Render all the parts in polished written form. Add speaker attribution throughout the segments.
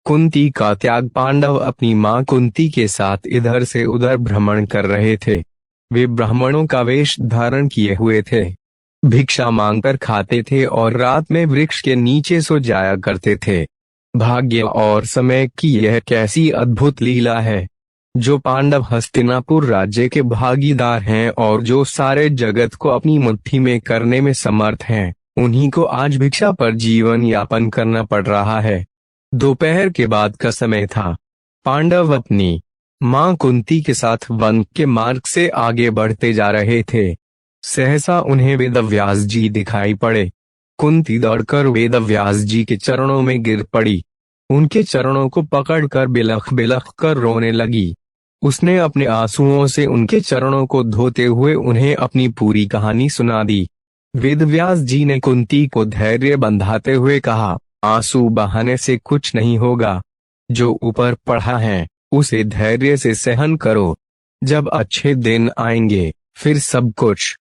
Speaker 1: कुंती का त्याग। पांडव अपनी मां कुंती के साथ इधर से उधर भ्रमण कर रहे थे। वे ब्राह्मणों का वेश धारण किए हुए थे, भिक्षा मांगकर खाते थे और रात में वृक्ष के नीचे सो जाया करते थे। भाग्य और समय की यह कैसी अद्भुत लीला है, जो पांडव हस्तिनापुर राज्य के भागीदार हैं और जो सारे जगत को अपनी मुट्ठी में करने में समर्थ हैं, उन्हीं को आज भिक्षा पर जीवन यापन करना पड़ रहा है। दोपहर के बाद का समय था। पांडव अपनी मां कुंती के साथ वन के मार्ग से आगे बढ़ते जा रहे थे। सहसा उन्हें वेदव्यास जी दिखाई पड़े। कुंती दौड़कर वेदव्यास जी के चरणों में गिर पड़ी। उनके चरणों को पकड़कर बिलख बिलख कर रोने लगी। उसने अपने आंसुओं से उनके चरणों को धोते हुए उन्हें अपनी पूरी कहानी सुना दी। वेदव्यास जी ने कुंती को धैर्य बंधाते हुए कहा, आंसू बहाने से कुछ नहीं होगा। जो ऊपर पढ़ा है उसे धैर्य से सहन करो। जब अच्छे दिन आएंगे फिर सब कुछ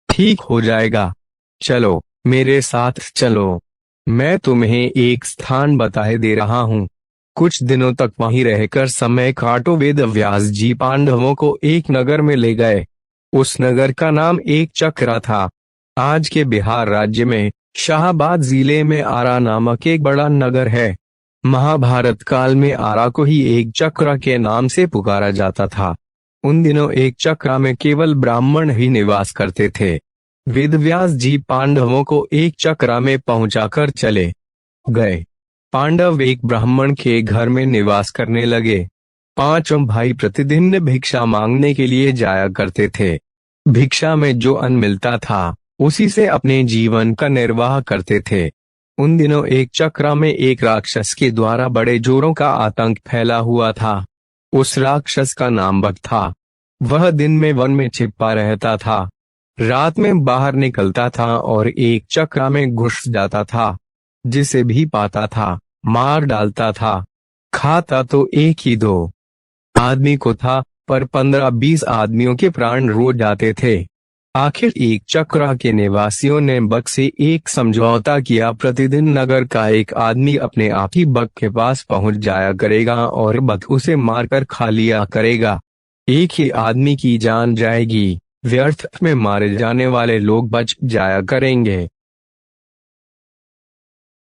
Speaker 1: ठीक हो जाएगा। चलो मेरे साथ चलो, मैं तुम्हें एक स्थान बताए दे रहा हूँ। कुछ दिनों तक वहीं रहकर समय काटो। वेदव्यास जी पांडवों को एक नगर में ले गए। उस नगर का नाम एक चक्रा था। आज के बिहार राज्य में शाहाबाद जिले में आरा नामक एक बड़ा नगर है। महाभारत काल में आरा को ही एक चक्रा के नाम से पुकारा जाता था। उन दिनों एक चक्रा में केवल ब्राह्मण ही निवास करते थे। वेदव्यास जी पांडवों को एक चक्रा में पहुंचाकर चले गए। पांडव एक ब्राह्मण के घर में निवास करने लगे। पांचों भाई प्रतिदिन भिक्षा मांगने के लिए जाया करते थे। भिक्षा में जो अन्न मिलता था उसी से अपने जीवन का निर्वाह करते थे। उन दिनों एक चक्रा में एक राक्षस के द्वारा बड़े जोरों का आतंक फैला हुआ था। उस राक्षस का नाम बक था। वह दिन में वन में छिपा रहता था, रात में बाहर निकलता था और एक चक्रा में घुस जाता था। जिसे भी पाता था मार डालता था। खाता तो एक ही दो आदमी को था, पर 15-20 आदमियों के प्राण रो जाते थे। आखिर एक चक्रा के निवासियों ने बक से एक समझौता किया। प्रतिदिन नगर का एक आदमी अपने आप ही बक के पास पहुंच जाया करेगा और बक उसे मारकर खा लिया करेगा। एक ही आदमी की जान जाएगी, व्यर्थ में मारे जाने वाले लोग बच जाया करेंगे।